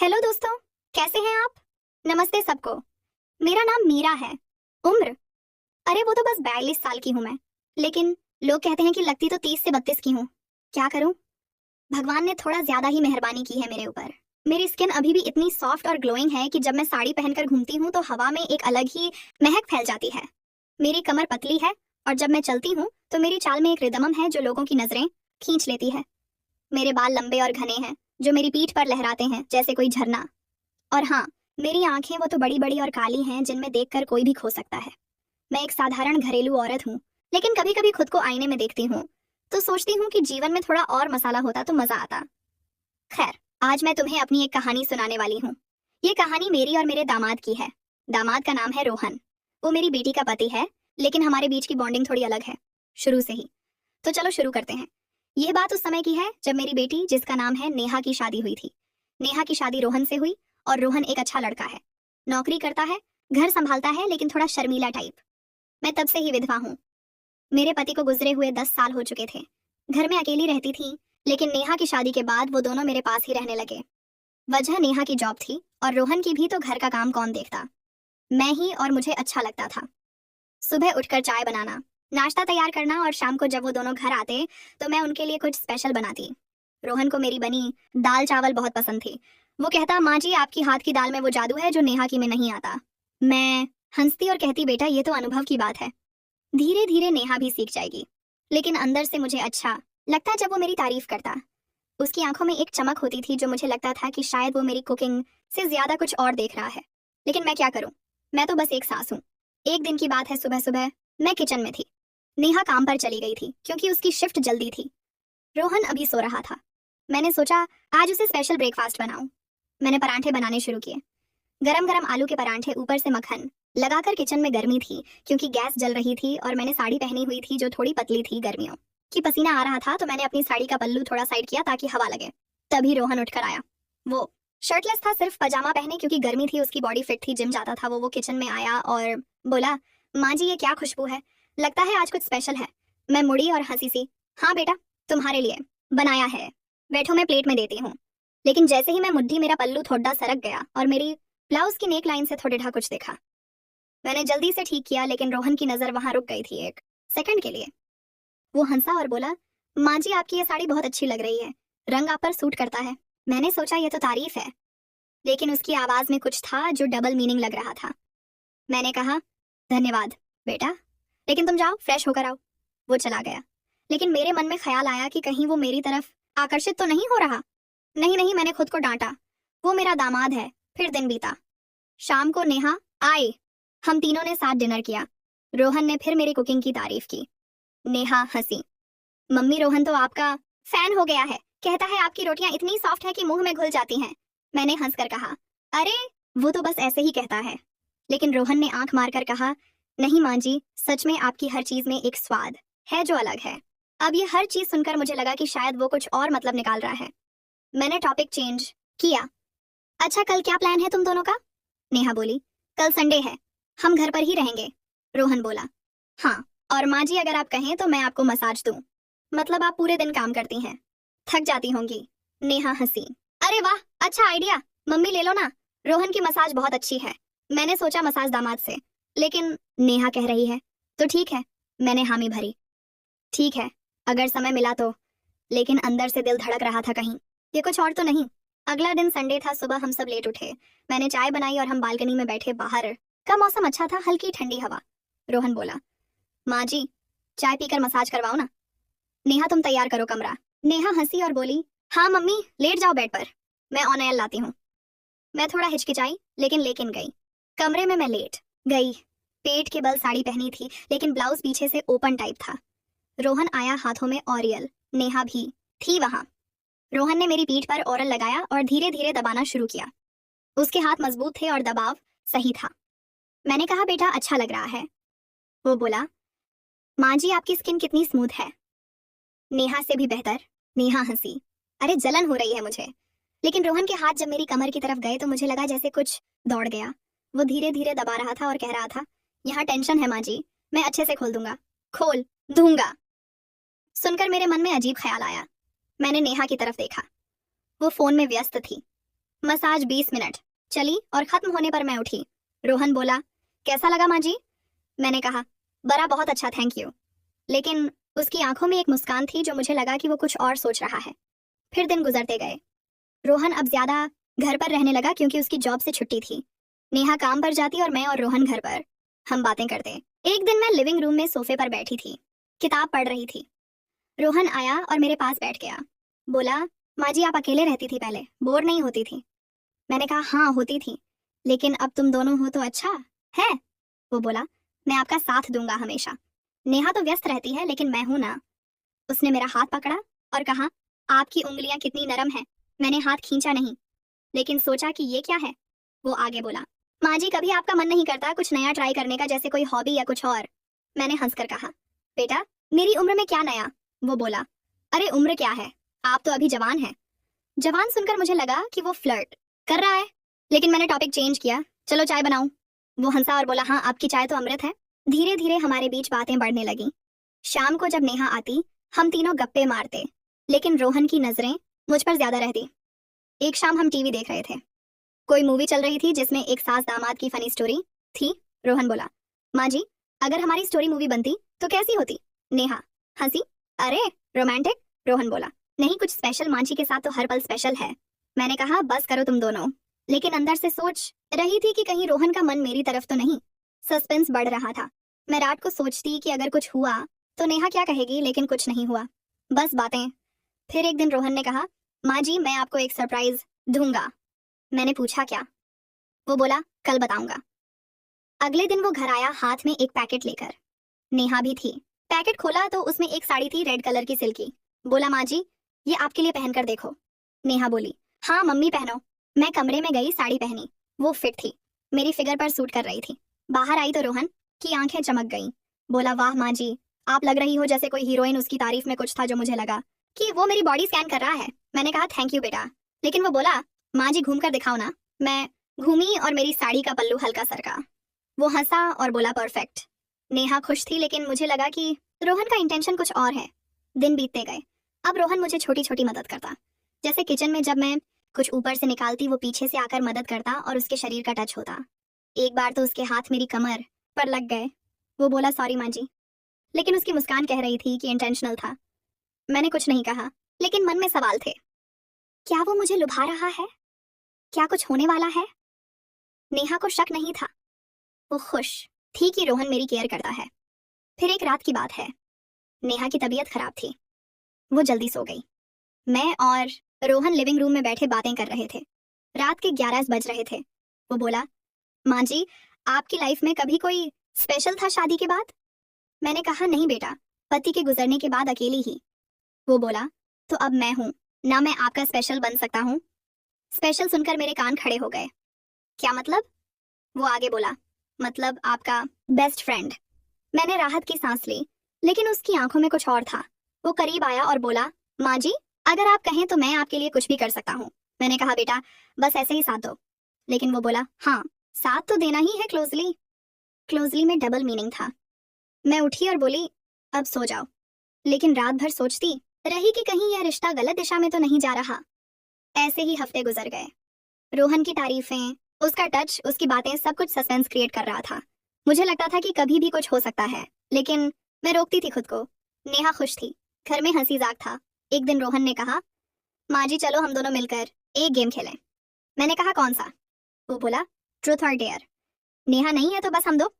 Hello दोस्तों, कैसे हैं आप? नमस्ते सबको। मेरा नाम मीरा है। उम्र, अरे वो तो बस 42 साल की हूं मैं। लेकिन लोग कहते हैं कि लगती तो 30 से 32 की हूँ। क्या करूं, भगवान ने थोड़ा ज्यादा ही मेहरबानी की है मेरे ऊपर। मेरी स्किन अभी भी इतनी सॉफ्ट और ग्लोइंग है कि जब मैं साड़ी पहनकर घूमती हूँ तो हवा में एक अलग ही महक फैल जाती है। मेरी कमर पतली है और जब मैं चलती हूँ तो मेरी चाल में एक रिदम है जो लोगों की नजरें खींच लेती है। मेरे बाल लंबे और घने हैं जो मेरी पीठ पर लहराते हैं जैसे कोई झरना। और हाँ, मेरी आंखें वो तो बड़ी बड़ी और काली हैं जिनमें देखकर कोई भी खो सकता है। मैं एक साधारण घरेलू औरत हूँ, लेकिन कभी कभी खुद को आईने में देखती हूँ तो सोचती हूँ कि जीवन में थोड़ा और मसाला होता तो मजा आता। खैर, आज मैं तुम्हें अपनी एक कहानी सुनाने वाली हूँ। ये कहानी मेरी और मेरे दामाद की है। दामाद का नाम है रोहन। वो मेरी बेटी का पति है, लेकिन हमारे बीच की बॉन्डिंग थोड़ी अलग है, शुरू से ही। तो चलो शुरू करते हैं। यह बात उस समय की है जब मेरी बेटी, जिसका नाम है नेहा, की शादी हुई थी। नेहा की शादी रोहन से हुई और रोहन एक अच्छा लड़का है, नौकरी करता है, घर संभालता है, लेकिन थोड़ा शर्मीला टाइप। मैं तब से ही विधवा हूँ। मेरे पति को गुजरे हुए 10 साल हो चुके थे। घर में अकेली रहती थी, लेकिन नेहा की शादी के बाद वो दोनों मेरे पास ही रहने लगे। वजह नेहा की जॉब थी और रोहन की भी, तो घर का काम कौन देखता, मैं ही, और मुझे अच्छा लगता था सुबह उठकर चाय बनाना, नाश्ता तैयार करना, और शाम को जब वो दोनों घर आते तो मैं उनके लिए कुछ स्पेशल बनाती। रोहन को मेरी बनी दाल चावल बहुत पसंद थी। वो कहता, माँ जी आपकी हाथ की दाल में वो जादू है जो नेहा की में नहीं आता। मैं हंसती और कहती, बेटा ये तो अनुभव की बात है, धीरे धीरे नेहा भी सीख जाएगी। लेकिन अंदर से मुझे अच्छा लगता जब वो मेरी तारीफ करता। उसकी आंखों में एक चमक होती थी जो मुझे लगता था कि शायद वो मेरी कुकिंग से ज्यादा कुछ और देख रहा है। लेकिन मैं क्या करूं, मैं तो बस एक सास हूं। एक दिन की बात है, सुबह सुबह मैं किचन में थी। नेहा काम पर चली गई थी क्योंकि उसकी शिफ्ट जल्दी थी। रोहन अभी सो रहा था। मैंने सोचा आज उसे स्पेशल ब्रेकफास्ट बनाऊं। मैंने परांठे बनाने शुरू किए। गरम गरम आलू के परांठे, ऊपर से मक्खन लगाकर। किचन में गर्मी थी क्योंकि गैस जल रही थी और मैंने साड़ी पहनी हुई थी जो थोड़ी पतली थी। गर्मियों की पसीना आ रहा था तो मैंने अपनी साड़ी का पल्लू थोड़ा साइड किया ताकि हवा लगे। तभी रोहन उठकर आया। वो शर्टलेस था, सिर्फ पजामा पहने क्योंकि गर्मी थी। उसकी बॉडी फिट थी, जिम जाता था वो किचन में आया और बोला, माँ जी ये क्या खुशबू है, लगता है आज कुछ स्पेशल है। मैं मुड़ी और हंसी सी, हाँ बेटा तुम्हारे लिए बनाया है, बैठो मैं प्लेट में देती हूँ। लेकिन जैसे ही मैं मुट्ठी, मेरा पल्लू थोड़ा सरक गया और मेरी ब्लाउज की नेक लाइन से थोड़ा ढा कुछ देखा। मैंने जल्दी से ठीक किया, लेकिन रोहन की नजर वहां रुक गई थी एक सेकंड के लिए। वो हंसा और बोला, माँ जी आपकी ये साड़ी बहुत अच्छी लग रही है, रंग आप पर सूट करता है। मैंने सोचा ये तो तारीफ है, लेकिन उसकी आवाज में कुछ था जो डबल मीनिंग लग रहा था। मैंने कहा, धन्यवाद बेटा, लेकिन तुम जाओ फ्रेश होकर आओ। वो चला गया, लेकिन मेरे मन में ख्याल आया कि कहीं वो मेरी तरफ आकर्षित तो नहीं हो रहा। नहीं नहीं, मैंने खुद को डांटा, वो मेरा दामाद है। फिर दिन बीता। शाम को नेहा आई। हम तीनों ने साथ डिनर किया। रोहन ने फिर मेरी कुकिंग की तारीफ की। नेहा हंसी, मम्मी रोहन तो आपका फैन हो गया है, कहता है आपकी रोटियां इतनी सॉफ्ट है कि मुंह में घुल जाती हैं। मैंने हंसकर कहा, अरे वो तो बस ऐसे ही कहता है। लेकिन रोहन ने आंख मारकर कहा, नहीं माँ जी, सच में आपकी हर चीज में एक स्वाद है जो अलग है। अब ये हर चीज सुनकर मुझे लगा कि शायद वो कुछ और मतलब निकाल रहा है। मैंने टॉपिक चेंज किया। अच्छा कल क्या प्लान है तुम दोनों का? नेहा बोली, कल संडे है, हम घर पर ही रहेंगे। रोहन बोला, हाँ, और माँ जी अगर आप कहें तो मैं आपको मसाज दूं। मतलब आप पूरे दिन काम करती हैं, थक जाती होंगी। नेहा हंसी, अरे वाह अच्छा आइडिया, मम्मी ले लो ना, रोहन की मसाज बहुत अच्छी है। मैंने सोचा मसाज दामाद से, लेकिन नेहा कह रही है तो ठीक है। मैंने हामी भरी, ठीक है अगर समय मिला तो। लेकिन अंदर से दिल धड़क रहा था कहीं ये कुछ और तो नहीं। अगला दिन संडे था। सुबह हम सब लेट उठे। मैंने चाय बनाई और हम बालकनी में बैठे। बाहर का मौसम अच्छा था, हल्की ठंडी हवा। रोहन बोला, माँ जी चाय पीकर मसाज करवाओ ना। नेहा तुम तैयार करो कमरा। नेहा हंसी और बोली, हाँ मम्मी लेट जाओ बेड पर, मैं ऑन लाती हूँ। मैं थोड़ा हिचकिचाई, लेकिन गई। कमरे में मैं लेट गई। पेट के बल साड़ी पहनी थी, लेकिन ब्लाउज पीछे से ओपन टाइप था। रोहन आया, हाथों में ऑरियल। नेहा भी थी वहां। रोहन ने मेरी पीठ पर ओरल लगाया और धीरे धीरे दबाना शुरू किया। उसके हाथ मजबूत थे और दबाव सही था। मैंने कहा, बेटा अच्छा लग रहा है। वो बोला, माँ जी आपकी स्किन कितनी स्मूथ है, नेहा से भी बेहतर। नेहा हंसी, अरे जलन हो रही है मुझे। लेकिन रोहन के हाथ जब मेरी कमर की तरफ गए तो मुझे लगा जैसे कुछ दौड़ गया। वो धीरे धीरे दबा रहा था और कह रहा था, यहाँ टेंशन है माँ जी, मैं अच्छे से खोल दूंगा, खोल दूंगा। सुनकर मेरे मन में अजीब ख्याल आया। मैंने नेहा की तरफ देखा। वो फोन में व्यस्त थी। मसाज 20 मिनट चली और खत्म होने पर मैं उठी। रोहन बोला, कैसा लगा माँ जी? मैंने कहा, बड़ा बहुत अच्छा, थैंक यू। लेकिन उसकी आंखों में एक मुस्कान थी जो मुझे लगा कि वो कुछ और सोच रहा है। फिर दिन गुजरते गए। रोहन अब ज्यादा घर पर रहने लगा क्योंकि उसकी जॉब से छुट्टी थी। नेहा काम पर जाती और मैं और रोहन घर पर। हम बातें करते। एक दिन मैं लिविंग रूम में सोफे पर बैठी थी, किताब पढ़ रही थी। रोहन आया और मेरे पास बैठ गया। बोला, माँ जी आप अकेले रहती थी पहले, बोर नहीं होती थी? मैंने कहा, हाँ होती थी, लेकिन अब तुम दोनों हो तो अच्छा है। वो बोला, मैं आपका साथ दूंगा हमेशा। नेहा तो व्यस्त रहती है लेकिन मैं हूं ना। उसने मेरा हाथ पकड़ा और कहा, आपकी उंगलियां कितनी नरम है। मैंने हाथ खींचा नहीं, लेकिन सोचा कि ये क्या है। वो आगे बोला, माँ जी कभी आपका मन नहीं करता कुछ नया ट्राई करने का, जैसे कोई हॉबी या कुछ और? मैंने हंसकर कहा, बेटा मेरी उम्र में क्या नया? वो बोला, अरे उम्र क्या है, आप तो अभी जवान हैं। जवान सुनकर मुझे लगा कि वो फ्लर्ट कर रहा है, लेकिन मैंने टॉपिक चेंज किया, चलो चाय बनाऊं। वो हंसा और बोला, हाँ आपकी चाय तो अमृत है। धीरे धीरे हमारे बीच बातें बढ़ने लगी। शाम को जब नेहा आती हम तीनों गप्पे मारते, लेकिन रोहन की नजरें मुझ पर ज्यादा रहती। एक शाम हम टीवी देख रहे थे, कोई मूवी चल रही थी जिसमें एक सास दामाद की फनी स्टोरी थी। रोहन बोला, माँ जी अगर हमारी स्टोरी मूवी बनती तो कैसी होती? नेहा हंसी, अरे रोमांटिक। रोहन बोला, नहीं कुछ स्पेशल, माँ जी के साथ तो हर पल स्पेशल है। मैंने कहा, बस करो तुम दोनों, लेकिन अंदर से सोच रही थी कि कहीं रोहन का मन मेरी तरफ तो नहीं। सस्पेंस बढ़ रहा था। मैं रात को सोचती कि अगर कुछ हुआ तो नेहा क्या कहेगी, लेकिन कुछ नहीं हुआ, बस बातें। फिर एक दिन रोहन ने कहा, माँ जी मैं आपको एक सरप्राइज दूंगा। मैंने पूछा, क्या? वो बोला, कल बताऊंगा। अगले दिन वो घर आया हाथ में एक पैकेट लेकर। नेहा भी थी। पैकेट खोला तो उसमें एक साड़ी थी रेड कलर की सिल्की। बोला, माँ जी ये आपके लिए पहनकर देखो। नेहा बोली, हाँ मम्मी पहनो। मैं कमरे में गई, साड़ी पहनी, वो फिट थी, मेरी फिगर पर सूट कर रही थी। बाहर आई तो रोहन की आंखें चमक गईं। बोला, वाह माँ जी आप लग रही हो जैसे कोई हीरोइन। उसकी तारीफ में कुछ था जो मुझे लगा कि वो मेरी बॉडी स्कैन कर रहा है। मैंने कहा, थैंक यू बेटा। लेकिन वो बोला, माँ जी घूम कर दिखाओ ना। मैं घूमी और मेरी साड़ी का पल्लू हल्का सरका। वो हंसा और बोला, परफेक्ट। नेहा खुश थी, लेकिन मुझे लगा कि रोहन का इंटेंशन कुछ और है। दिन बीतते गए। अब रोहन मुझे छोटी छोटी मदद करता, जैसे किचन में जब मैं कुछ ऊपर से निकालती वो पीछे से आकर मदद करता और उसके शरीर का टच होता। एक बार तो उसके हाथ मेरी कमर पर लग गए। वो बोला, सॉरी माँ जी, लेकिन उसकी मुस्कान कह रही थी कि इंटेंशनल था। मैंने कुछ नहीं कहा, लेकिन मन में सवाल थे, क्या वो मुझे लुभा रहा है? क्या कुछ होने वाला है? नेहा को शक नहीं था, वो खुश थी कि रोहन मेरी केयर करता है। फिर एक रात की बात है, नेहा की तबीयत खराब थी, वो जल्दी सो गई। मैं और रोहन लिविंग रूम में बैठे बातें कर रहे थे। रात के 11 बज रहे थे। वो बोला, माँ जी आपकी लाइफ में कभी कोई स्पेशल था शादी के बाद? मैंने कहा, नहीं बेटा, पति के गुजरने के बाद अकेली ही। वो बोला, तो अब मैं हूं ना, मैं आपका स्पेशल बन सकता हूं? स्पेशल सुनकर मेरे कान खड़े हो गए। क्या मतलब? वो आगे बोला, मतलब आपका बेस्ट फ्रेंड। मैंने राहत की सांस ली, लेकिन उसकी आंखों में कुछ और था। वो करीब आया और बोला, माँ जी अगर आप कहें तो मैं आपके लिए कुछ भी कर सकता हूँ। मैंने कहा, बेटा बस ऐसे ही साथ दो। लेकिन वो बोला, हाँ साथ तो देना ही है। क्लोजली, क्लोजली में डबल मीनिंग था। मैं उठी और बोली, अब सो जाओ। लेकिन रात भर सोचती रही कि कहीं यह रिश्ता गलत दिशा में तो नहीं जा रहा। ऐसे ही हफ्ते गुजर गए। रोहन की तारीफें, उसका टच, उसकी बातें, सब कुछ सस्पेंस क्रिएट कर रहा था। मुझे लगता था कि कभी भी कुछ हो सकता है, लेकिन मैं रोकती थी खुद को। नेहा खुश थी, घर में हंसी जाग था। एक दिन रोहन ने कहा, माँ जी चलो हम दोनों मिलकर एक गेम खेलें। मैंने कहा, कौन सा? वो बोला, ट्रूथ और डेयर। नेहा नहीं है तो बस हम दो।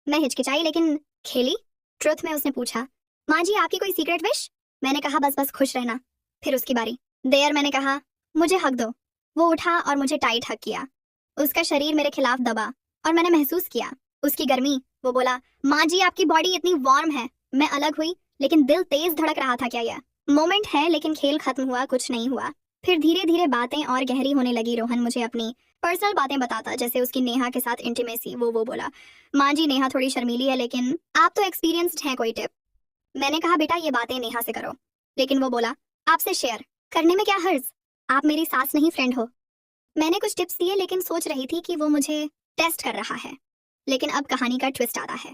मैं हिचकिचाई लेकिन खेली। ट्रुथ में उसने पूछा, माँ जी आपकी कोई सीक्रेट विश? मैंने कहा, बस बस खुश रहना। फिर उसकी बारी। डेयर मैंने कहा, मुझे हक दो। वो उठा और मुझे टाइट हक किया। उसका शरीर मेरे खिलाफ दबा और मैंने महसूस किया उसकी गर्मी। वो बोला, माँ जी आपकी बॉडी इतनी वार्म है। मैं अलग हुई, लेकिन दिल तेज धड़क रहा था। क्या यह मोमेंट है? लेकिन खेल खत्म हुआ, कुछ नहीं हुआ। फिर धीरे धीरे बातें और गहरी होने लगी। रोहन मुझे अपनी पर्सनल बातें बताता, जैसे उसकी नेहा के साथ इंटीमेसी। वो बोला, माँ जी नेहा थोड़ी शर्मीली है, लेकिन आप तो एक्सपीरियंस्ड हैं, कोई टिप? मैंने कहा, बेटा ये बातें नेहा से करो। लेकिन वो बोला, आपसे शेयर करने में क्या हर्ज? आप मेरी सास नहीं, फ्रेंड हो। मैंने कुछ टिप्स दिए, लेकिन सोच रही थी कि वो मुझे टेस्ट कर रहा है। लेकिन अब कहानी का ट्विस्ट आता है।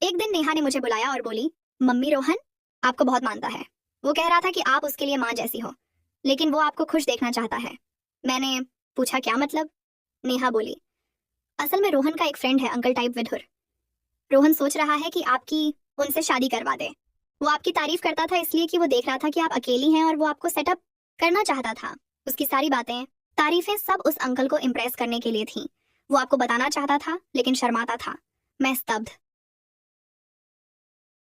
एक दिन नेहा ने मुझे बुलाया और बोली, मम्मी रोहन आपको बहुत मानता है। वो कह रहा था कि आप उसके लिए माँ जैसी हो, लेकिन वो आपको खुश देखना चाहता है। मैंने पूछा क्या मतलब? नेहा बोली, असल में रोहन का एक फ्रेंड है अंकल टाइप विधुर। रोहन सोच रहा है कि आपकी उनसे शादी करवा दे। वो आपकी तारीफ करता था इसलिए कि वो देख रहा था कि आप अकेली हैं और वो आपको सेटअप करना चाहता था। उसकी सारी बातें, तारीफें सब उस अंकल को इम्प्रेस करने के लिए थी। वो आपको बताना चाहता था लेकिन शर्माता था। मैं स्तब्ध।